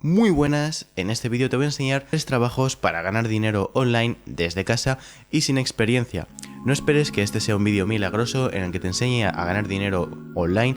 Muy buenas, en este vídeo te voy a enseñar 3 trabajos para ganar dinero online desde casa y sin experiencia. No esperes que este sea un vídeo milagroso en el que te enseñe a ganar dinero online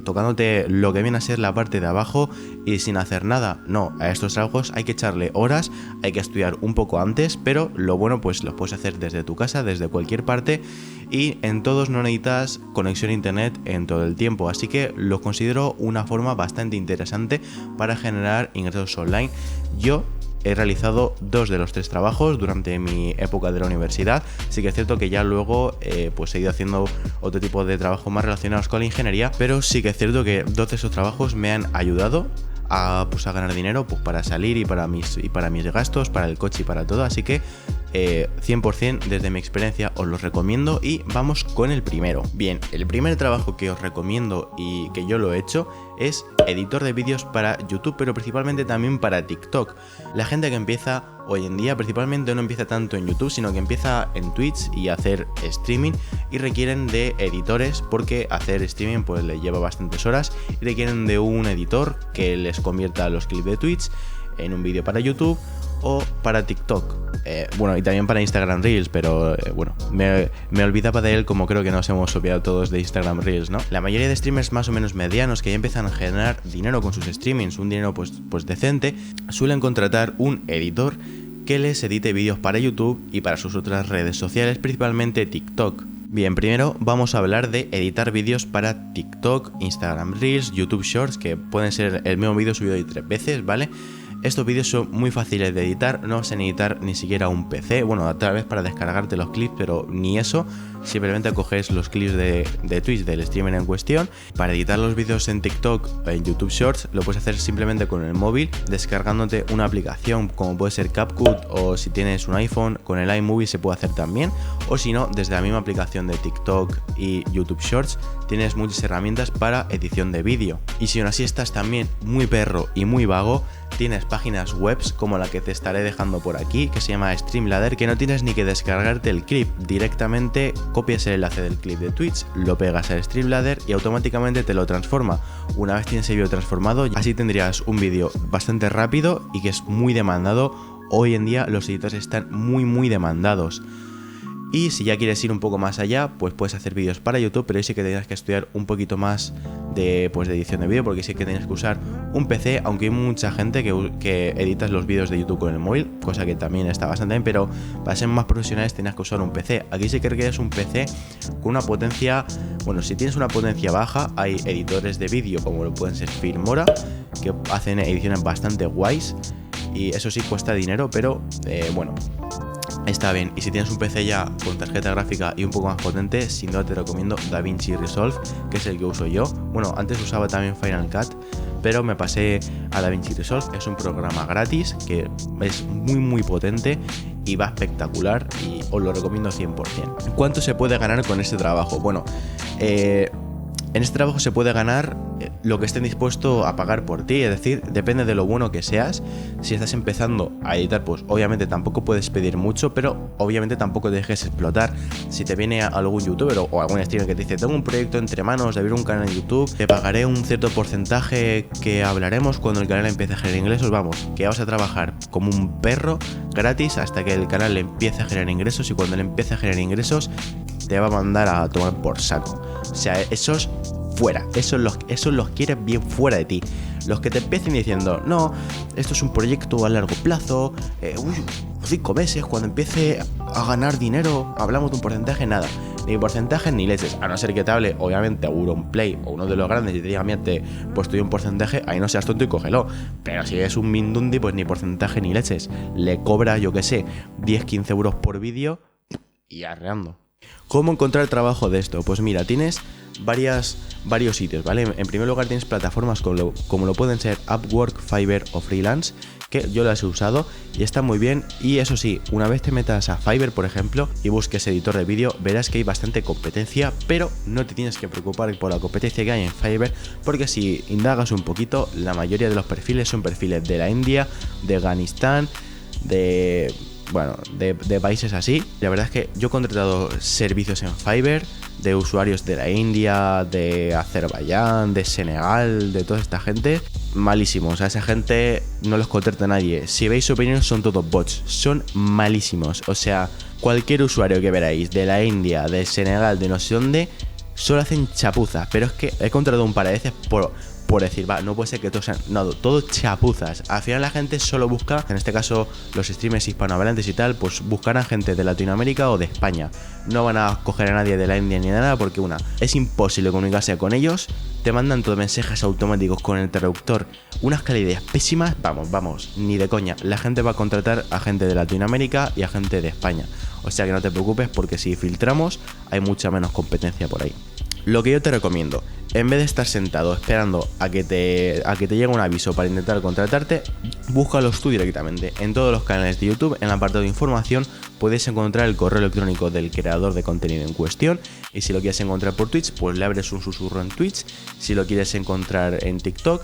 tocándote lo que viene a ser la parte de abajo y sin hacer nada. No, a estos trabajos hay que echarle horas, hay que estudiar un poco antes, pero lo bueno pues los puedes hacer desde tu casa, desde cualquier parte, y en todos no necesitas conexión a internet en todo el tiempo, así que los considero una forma bastante interesante para generar ingresos online. Yo he realizado 2 de los 3 trabajos durante mi época de la universidad. Sí que es cierto que ya luego pues he ido haciendo otro tipo de trabajo más relacionados con la ingeniería, pero sí que es cierto que 2 de esos trabajos me han ayudado a ganar dinero pues para salir y para mis gastos, para el coche y para todo, así que 100% desde mi experiencia os los recomiendo y vamos con el primero. Bien, el primer trabajo que os recomiendo y que yo lo he hecho es editor de vídeos para YouTube, pero principalmente también para TikTok. La gente que empieza hoy en día principalmente no empieza tanto en YouTube, sino que empieza en Twitch y hacer streaming, y requieren de editores porque hacer streaming pues les lleva bastantes horas y requieren de un editor que les convierta los clips de Twitch en un vídeo para YouTube o para TikTok. Bueno, y también para Instagram Reels, pero bueno, me olvidaba de él, como creo que nos hemos olvidado todos de Instagram Reels, ¿no? La mayoría de streamers más o menos medianos que ya empiezan a generar dinero con sus streamings, un dinero pues decente, suelen contratar un editor que les edite vídeos para YouTube y para sus otras redes sociales, principalmente TikTok. Bien, primero vamos a hablar de editar vídeos para TikTok, Instagram Reels, YouTube Shorts, que pueden ser el mismo vídeo subido 3 veces, ¿vale? Estos vídeos son muy fáciles de editar, no vas a necesitar ni siquiera un PC, bueno, tal vez para descargarte los clips, pero ni eso. Simplemente coges los clips de Twitch del streamer en cuestión. Para editar los vídeos en TikTok, en YouTube Shorts, lo puedes hacer simplemente con el móvil, descargándote una aplicación como puede ser CapCut, o si tienes un iPhone, con el iMovie se puede hacer también, o si no, desde la misma aplicación de TikTok y YouTube Shorts tienes muchas herramientas para edición de vídeo. Y si aún así estás también muy perro y muy vago, tienes páginas web como la que te estaré dejando por aquí, que se llama Streamladder, que no tienes ni que descargarte el clip, directamente copias el enlace del clip de Twitch, lo pegas a Streamladder y automáticamente te lo transforma. Una vez tienes el vídeo transformado, así tendrías un vídeo bastante rápido y que es muy demandado. Hoy en día los editores están muy demandados. Y si ya quieres ir un poco más allá, pues puedes hacer vídeos para YouTube, pero ahí sí que tendrás que estudiar un poquito más de edición de vídeo, porque sí que tienes que usar un PC, aunque hay mucha gente que editas los vídeos de YouTube con el móvil, cosa que también está bastante bien, pero para ser más profesionales tienes que usar un PC. Aquí sí que requieres un PC con una potencia, bueno, si tienes una potencia baja, hay editores de vídeo como lo pueden ser Filmora, que hacen ediciones bastante guays, y eso sí cuesta dinero, pero bueno, está bien. Y si tienes un PC ya con tarjeta gráfica y un poco más potente, sin duda te recomiendo DaVinci Resolve, que es el que uso yo. Bueno, antes usaba también Final Cut, pero me pasé a DaVinci Resolve. Es un programa gratis que es muy potente y va espectacular, y os lo recomiendo 100%. ¿Cuánto se puede ganar con este trabajo? Bueno, en este trabajo se puede ganar lo que estén dispuestos a pagar por ti, es decir, depende de lo bueno que seas. Si estás empezando a editar, pues obviamente tampoco puedes pedir mucho, pero obviamente tampoco te dejes explotar. Si te viene algún youtuber o algún streamer que te dice: tengo un proyecto entre manos de abrir un canal en YouTube, te pagaré un cierto porcentaje que hablaremos cuando el canal empiece a generar ingresos, vamos, que vas a trabajar como un perro gratis hasta que el canal le empiece a generar ingresos, y cuando le empiece a generar ingresos te va a mandar a tomar por saco. O sea, esos fuera, esos los quieres bien fuera de ti. Los que te empiecen diciendo: no, esto es un proyecto a largo plazo, 5 meses, cuando empiece a ganar dinero hablamos de un porcentaje, nada, ni porcentaje ni leches, a no ser que te hable obviamente Auronplay o uno de los grandes y te diga: miente, pues te doy un porcentaje, ahí no seas tonto y cógelo. Pero si es un Mindundi, pues ni porcentaje ni leches, le cobra, yo que sé, 10-15 euros por vídeo y arreando. ¿Cómo encontrar trabajo de esto? Pues mira, tienes varios sitios, ¿vale? En primer lugar tienes plataformas como lo pueden ser Upwork, Fiverr o Freelance, que yo las he usado y están muy bien. Y eso sí, una vez te metas a Fiverr, por ejemplo, y busques editor de vídeo, verás que hay bastante competencia, pero no te tienes que preocupar por la competencia que hay en Fiverr, porque si indagas un poquito, la mayoría de los perfiles son perfiles de la India, de Afganistán, de países así. La verdad es que yo he contratado servicios en Fiverr de usuarios de la India, de Azerbaiyán, de Senegal, de toda esta gente, malísimos. A esa gente no los contrata nadie. Si veis su opinión, son todos bots. Son malísimos. O sea, cualquier usuario que veráis de la India, de Senegal, de no sé dónde, solo hacen chapuzas. Pero es que he contratado un par de veces por decir, va, no puede ser que todos sean, no, todo chapuzas. Al final la gente solo busca, en este caso los streamers hispanohablantes y tal, pues buscarán gente de Latinoamérica o de España. No van a coger a nadie de la India ni nada, porque es imposible comunicarse con ellos. Te mandan todos mensajes automáticos con el traductor, unas calidades pésimas. Vamos, ni de coña. La gente va a contratar a gente de Latinoamérica y a gente de España. O sea que no te preocupes, porque si filtramos hay mucha menos competencia por ahí. Lo que yo te recomiendo, en vez de estar sentado esperando a que te llegue un aviso para intentar contratarte, búscalos tú directamente. En todos los canales de YouTube, en el apartado de información, puedes encontrar el correo electrónico del creador de contenido en cuestión. Y si lo quieres encontrar por Twitch, pues le abres un susurro en Twitch. Si lo quieres encontrar en TikTok,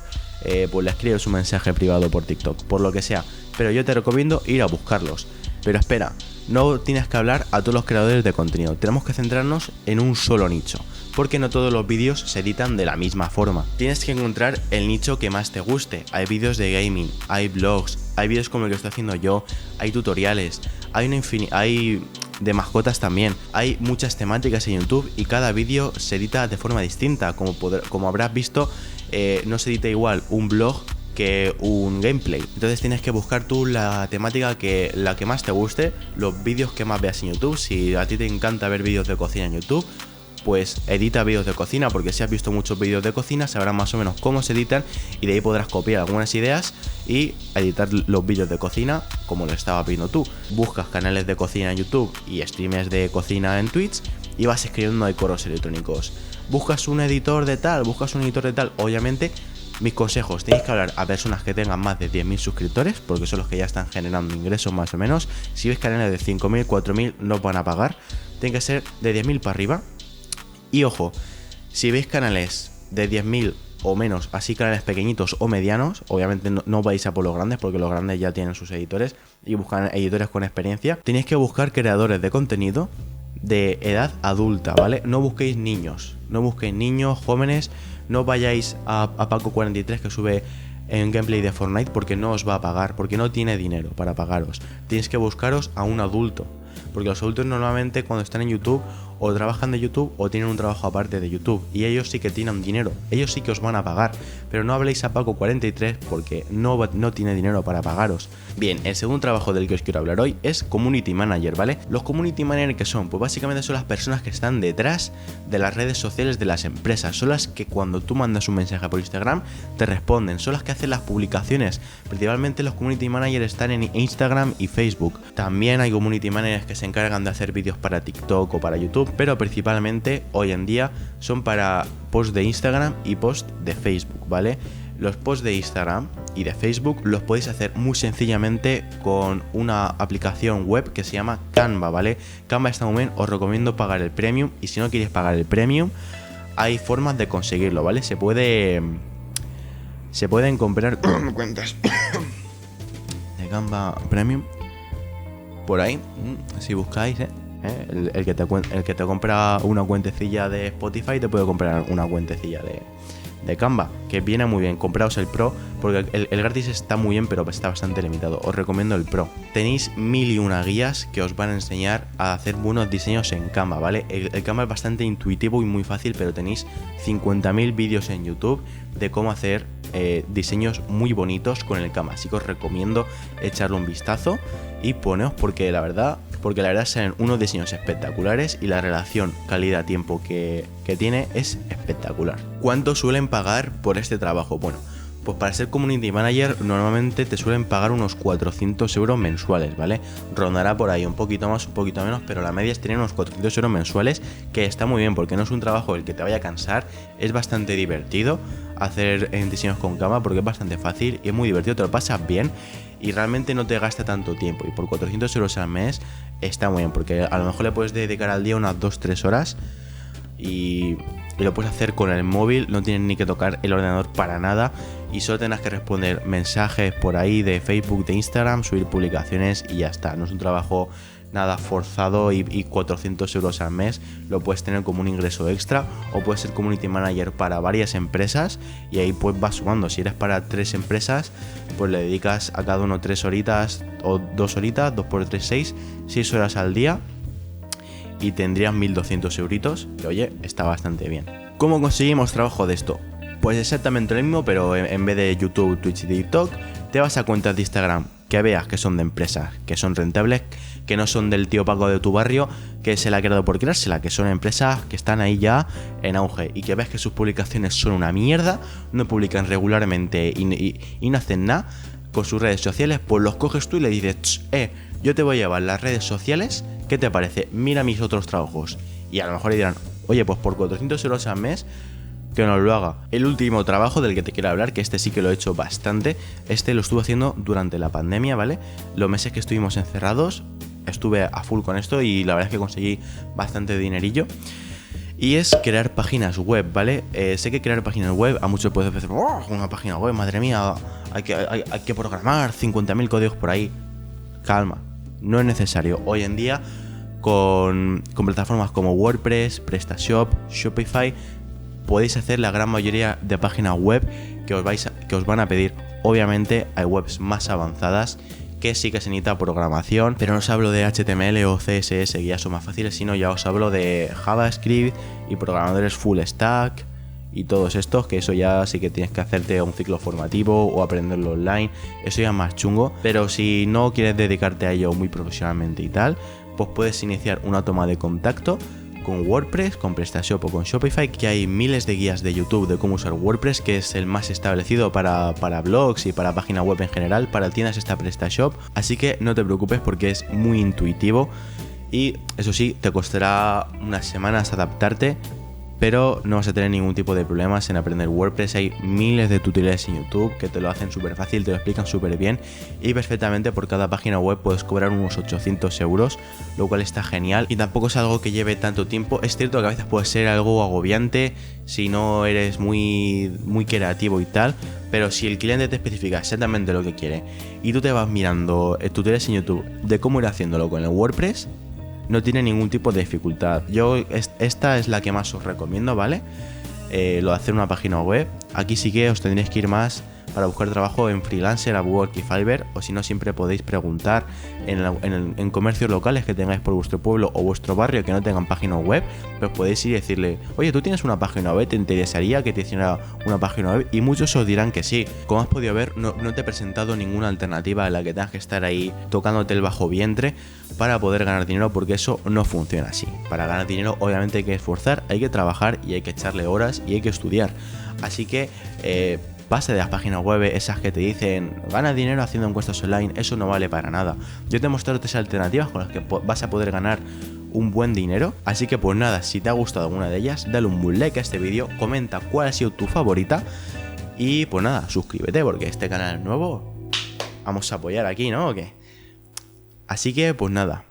pues le escribes un mensaje privado por TikTok, por lo que sea. Pero yo te recomiendo ir a buscarlos. Pero espera, no tienes que hablar a todos los creadores de contenido. Tenemos que centrarnos en un solo nicho, porque no todos los vídeos se editan de la misma forma. Tienes que encontrar el nicho que más te guste. Hay vídeos de gaming, hay vlogs, hay vídeos como el que estoy haciendo yo, hay tutoriales, hay de mascotas también. Hay muchas temáticas en YouTube y cada vídeo se edita de forma distinta. Como habrás visto, no se edita igual un vlog que un gameplay. Entonces tienes que buscar tú la temática la que más te guste, los vídeos que más veas en YouTube. Si a ti te encanta ver vídeos de cocina en YouTube, pues edita vídeos de cocina, porque si has visto muchos vídeos de cocina sabrás más o menos cómo se editan y de ahí podrás copiar algunas ideas y editar los vídeos de cocina como lo estabas viendo tú. Buscas canales de cocina en YouTube y streamers de cocina en Twitch y vas escribiendo ahí correos electrónicos. Buscas un editor de tal, obviamente. Mis consejos, tenéis que hablar a personas que tengan más de 10.000 suscriptores, porque son los que ya están generando ingresos más o menos. Si ves canales de 5.000, 4.000, no van a pagar. Tienen que ser de 10.000 para arriba. Y ojo, si veis canales de 10.000 o menos, así canales pequeñitos o medianos, obviamente no vais a por los grandes, porque los grandes ya tienen sus editores y buscan editores con experiencia. Tenéis que buscar creadores de contenido de edad adulta, ¿vale? No busquéis niños, jóvenes. No vayáis a Paco43 que sube en gameplay de Fortnite, porque no os va a pagar, porque no tiene dinero para pagaros. Tenéis que buscaros a un adulto, porque los adultos normalmente cuando están en YouTube o trabajan de YouTube o tienen un trabajo aparte de YouTube, y ellos sí que tienen dinero, ellos sí que os van a pagar. Pero no habléis a Paco43 porque no tiene dinero para pagaros. Bien, el segundo trabajo del que os quiero hablar hoy es Community Manager, ¿vale? Los Community Manager, ¿qué son? Pues básicamente son las personas que están detrás de las redes sociales de las empresas. Son las que cuando tú mandas un mensaje por Instagram te responden, son las que hacen las publicaciones. Principalmente los Community Managers están en Instagram y Facebook. También hay Community Managers que se encargan de hacer vídeos para TikTok o para YouTube, pero principalmente hoy en día son para posts de Instagram y posts de Facebook, ¿vale? Los posts de Instagram y de Facebook los podéis hacer muy sencillamente con una aplicación web que se llama Canva, ¿vale? Canva está muy bien, os recomiendo pagar el premium, y si no quieres pagar el premium, hay formas de conseguirlo, ¿vale? Se pueden comprar cuentas de Canva Premium por ahí, si buscáis, el que te compra una cuentecilla de Spotify te puede comprar una cuentecilla de Canva, que viene muy bien. Compraos el Pro, porque el gratis está muy bien, pero está bastante limitado. Os recomiendo el Pro. Tenéis 1001 guías que os van a enseñar a hacer buenos diseños en Canva, ¿vale? El Canva es bastante intuitivo y muy fácil, pero tenéis 50.000 vídeos en YouTube de cómo hacer diseños muy bonitos con el Canva. Así que os recomiendo echarle un vistazo y poneos, porque la verdad salen unos diseños espectaculares y la relación calidad-tiempo que tiene es espectacular. ¿Cuánto suelen pagar por este trabajo? Bueno, pues para ser Community Manager normalmente te suelen pagar unos 400 euros mensuales, ¿vale? Rondará por ahí un poquito más, un poquito menos, pero la media es tener unos 400 euros mensuales, que está muy bien porque no es un trabajo el que te vaya a cansar, es bastante divertido hacer diseños con Canva porque es bastante fácil y es muy divertido, te lo pasas bien y realmente no te gasta tanto tiempo, y por 400 euros al mes está muy bien, porque a lo mejor le puedes dedicar al día unas 2-3 horas y lo puedes hacer con el móvil, no tienes ni que tocar el ordenador para nada y solo tendrás que responder mensajes por ahí de Facebook, de Instagram, subir publicaciones y ya está. No es un trabajo nada forzado y 400 euros al mes lo puedes tener como un ingreso extra, o puedes ser community manager para varias empresas y ahí pues vas sumando. Si eres para 3 empresas, pues le dedicas a cada uno 3 horitas o 2 horitas, 2 por 3, 6 horas al día y tendrías 1200 euritos, que oye, está bastante bien. ¿Cómo conseguimos trabajo de esto? Pues exactamente lo mismo, pero en vez de YouTube, Twitch y TikTok, te vas a cuentas de Instagram que veas que son de empresas, que son rentables, que no son del tío Paco de tu barrio, que se la ha quedado por creársela, que son empresas que están ahí ya en auge y que ves que sus publicaciones son una mierda, no publican regularmente y no hacen nada con sus redes sociales. Pues los coges tú y le dices, yo te voy a llevar las redes sociales, ¿qué te parece? Mira mis otros trabajos. Y a lo mejor le dirán, oye, pues por 400 euros al mes, que nos lo haga. El último trabajo del que te quiero hablar, que este sí que lo he hecho bastante, este lo estuve haciendo durante la pandemia, ¿vale? Los meses que estuvimos encerrados, estuve a full con esto y la verdad es que conseguí bastante dinerillo. Y es crear páginas web, ¿vale? Sé que crear páginas web a muchos puede decir, una página web, madre mía, hay que programar 50.000 códigos por ahí. Calma, no es necesario. Hoy en día, con plataformas como WordPress, PrestaShop, Shopify, podéis hacer la gran mayoría de páginas web que os van a pedir. Obviamente hay webs más avanzadas que sí que se necesita programación, pero no os hablo de HTML o CSS, que ya son más fáciles, sino ya os hablo de JavaScript y programadores full stack y todos estos, que eso ya sí que tienes que hacerte un ciclo formativo o aprenderlo online, eso ya es más chungo. Pero si no quieres dedicarte a ello muy profesionalmente y tal, pues puedes iniciar una toma de contacto con WordPress, con PrestaShop o con Shopify, que hay miles de guías de YouTube de cómo usar WordPress, que es el más establecido para blogs y para páginas web en general. Para tiendas está PrestaShop, así que no te preocupes porque es muy intuitivo y eso sí, te costará unas semanas adaptarte, pero no vas a tener ningún tipo de problemas en aprender WordPress. Hay miles de tutoriales en YouTube que te lo hacen súper fácil, te lo explican súper bien y perfectamente. Por cada página web puedes cobrar unos 800 euros, lo cual está genial y tampoco es algo que lleve tanto tiempo. Es cierto que a veces puede ser algo agobiante si no eres muy creativo y tal, pero si el cliente te especifica exactamente lo que quiere y tú te vas mirando tutoriales en YouTube de cómo ir haciéndolo con el WordPress, no tiene ningún tipo de dificultad. Esta es la que más os recomiendo, ¿vale? Lo de hacer una página web. Aquí sí que os tendréis que ir más para buscar trabajo en Freelancer, Upwork y Fiverr, o si no, siempre podéis preguntar en comercios locales que tengáis por vuestro pueblo o vuestro barrio que no tengan página web, pues podéis ir y decirle, oye, ¿tú tienes una página web? ¿Te interesaría que te hiciera una página web? Y muchos os dirán que sí. Como has podido ver, no te he presentado ninguna alternativa en la que tengas que estar ahí tocándote el bajo vientre para poder ganar dinero, porque eso no funciona así. Para ganar dinero obviamente hay que esforzar, hay que trabajar y hay que echarle horas y hay que estudiar. Así que base de las páginas web esas que te dicen gana dinero haciendo encuestas online, eso no vale para nada. Yo te he mostrado 3 alternativas con las que vas a poder ganar un buen dinero. Así que pues nada, si te ha gustado alguna de ellas, dale un buen like a este vídeo, comenta cuál ha sido tu favorita y pues nada, suscríbete porque este canal es nuevo, vamos a apoyar aquí, ¿no? ¿O qué? Así que pues nada,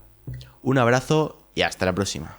un abrazo y hasta la próxima.